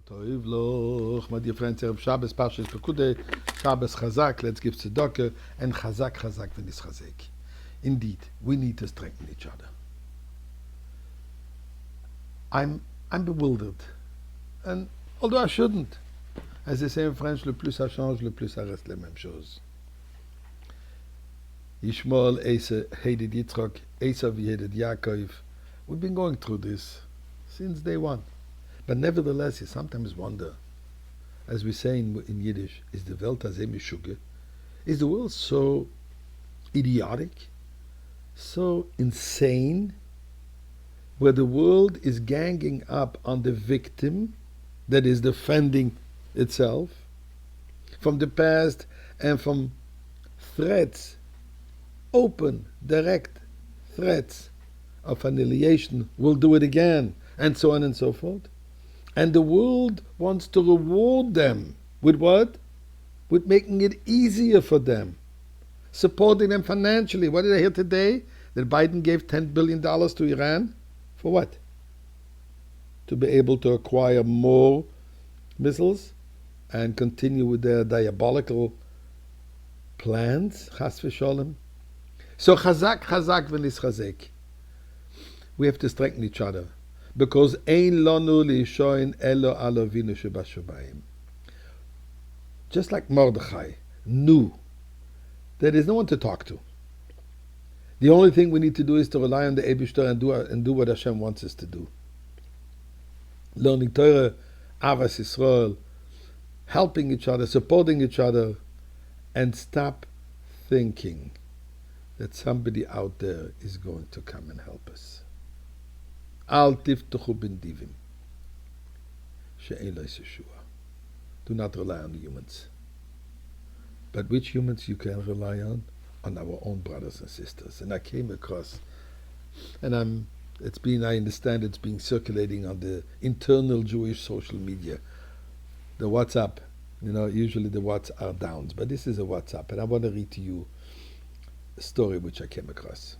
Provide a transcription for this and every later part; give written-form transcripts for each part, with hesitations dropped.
Toiv loch, my dear friends, Erev Shabbos, Parshas Pekude, Shabbos Chazak, let's give tzedakah, and Chazak v'nis Chazek. Indeed, we need to strengthen each other. I'm bewildered, and although I shouldn't, as they say in French, le plus ça change, le plus ça reste la même chose. Yishmael hated Yitzchak, Esav hated Yaakov. We've been going through this since day one. But nevertheless, you sometimes wonder, as we say in Yiddish, is the Welt hazeh mishuge? Is the world so idiotic, so insane, where the world is ganging up on the victim that is defending itself from the past and from threats, open, direct threats of annihilation, we'll do it again, and so on and so forth. And the world wants to reward them with what? With making it easier for them, supporting them financially. What did I hear today? That Biden gave $10 billion to Iran? For what? To be able to acquire more missiles and continue with their diabolical plans? Chas v'sholem. So chazak v'nis chazek. We have to strengthen each other. Because ein lanu lishoin elo alovinu shebashamayim. Just like Mordechai knew there is no one to talk to. The only thing we need to do is to rely on the Eibishter and do what Hashem wants us to do. Learning Torah, Avas Yisrael, helping each other, supporting each other, and stop thinking that somebody out there is going to come and help us. Al tiftuchu b'ndivim she'ein lo yeshua. Do not rely on the humans. But which humans you can rely on? On our own brothers and sisters. And I came across, and I understand it's being circulating on the internal Jewish social media, the WhatsApp. Usually the WhatsApp are downs, but this is a WhatsApp, and I want to read to you a story which I came across.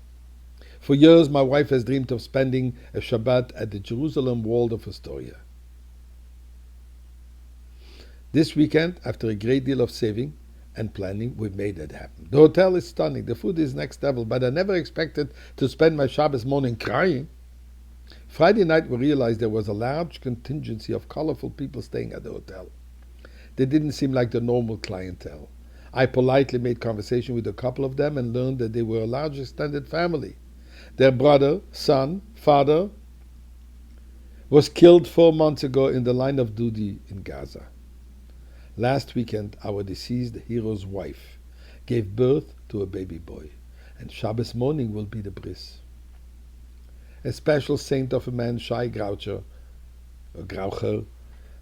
For years, my wife has dreamed of spending a Shabbat at the Jerusalem Waldorf Astoria. This weekend, after a great deal of saving and planning, we've made that happen. The hotel is stunning, the food is next level, but I never expected to spend my Shabbos morning crying. Friday night, we realized there was a large contingency of colorful people staying at the hotel. They didn't seem like the normal clientele. I politely made conversation with a couple of them and learned that they were a large extended family. Their brother, son, father was killed 4 months ago in the line of duty in Gaza. Last weekend, our deceased hero's wife gave birth to a baby boy, and Shabbos morning will be the bris. A special saint of a man, Shai Groucher,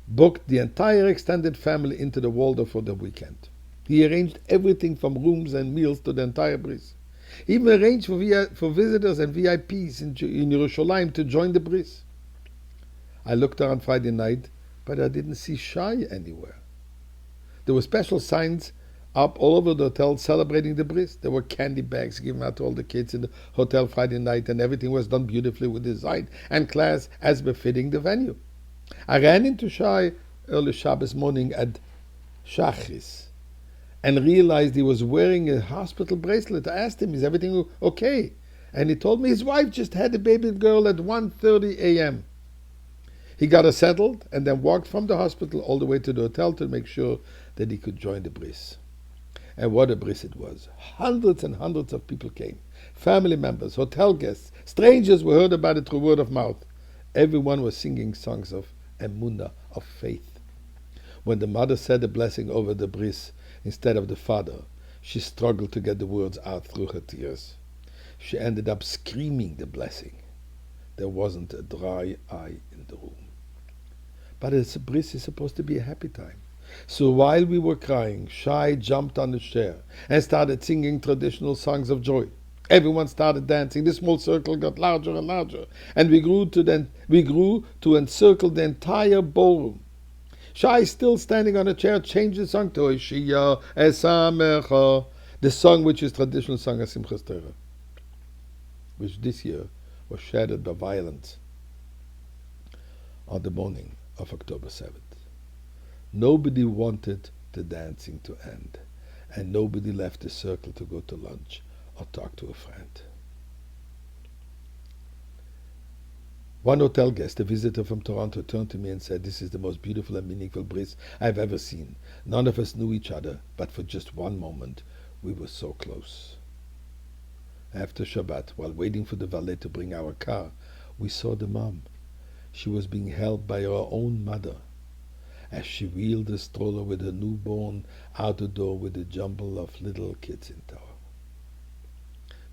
booked the entire extended family into the Waldorf for the weekend. He arranged everything from rooms and meals to the entire bris. He even arranged for visitors and VIPs in Yerushalayim to join the bris. I looked around Friday night, but I didn't see Shai anywhere. There were special signs up all over the hotel celebrating the bris. There were candy bags given out to all the kids in the hotel Friday night, and everything was done beautifully with design and class as befitting the venue. I ran into Shai early Shabbos morning at Shachris and realized he was wearing a hospital bracelet. I asked him, is everything okay? And he told me his wife just had a baby girl at 1:30 a.m. He got her settled and then walked from the hospital all the way to the hotel to make sure that he could join the bris. And what a bris it was. Hundreds and hundreds of people came. Family members, hotel guests, strangers who heard about it through word of mouth. Everyone was singing songs of emunah, of faith. When the mother said a blessing over the bris instead of the father, she struggled to get the words out through her tears. She ended up screaming the blessing. There wasn't a dry eye in the room. But a bris is supposed to be a happy time. So while we were crying, Shai jumped on the chair and started singing traditional songs of joy. Everyone started dancing. The small circle got larger and larger, and we grew to encircle the entire ballroom. Shai, still standing on a chair, changed the song to Oishia Esamecha, the song which is traditional song of Simchas Torah, which this year was shattered by violence on the morning of October 7th. Nobody wanted the dancing to end, and nobody left the circle to go to lunch or talk to a friend. One hotel guest, a visitor from Toronto, turned to me and said, "This is the most beautiful and meaningful bris I've ever seen. None of us knew each other, but for just one moment, we were so close." After Shabbat, while waiting for the valet to bring our car, we saw the mom. She was being held by her own mother as she wheeled the stroller with her newborn out the door with a jumble of little kids in tow.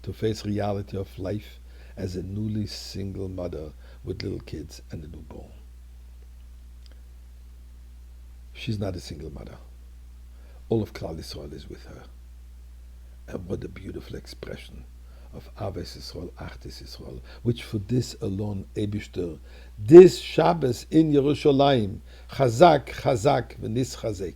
To face reality of life as a newly single mother with little kids and a newborn. She's not a single mother. All of Klal Yisrael is with her. And what a beautiful expression of Aves Yisrael, Achtes Yisrael, which for this alone, Eibishter, this Shabbos in Yerushalayim, Chazak, Chazak, v'nis Chazek.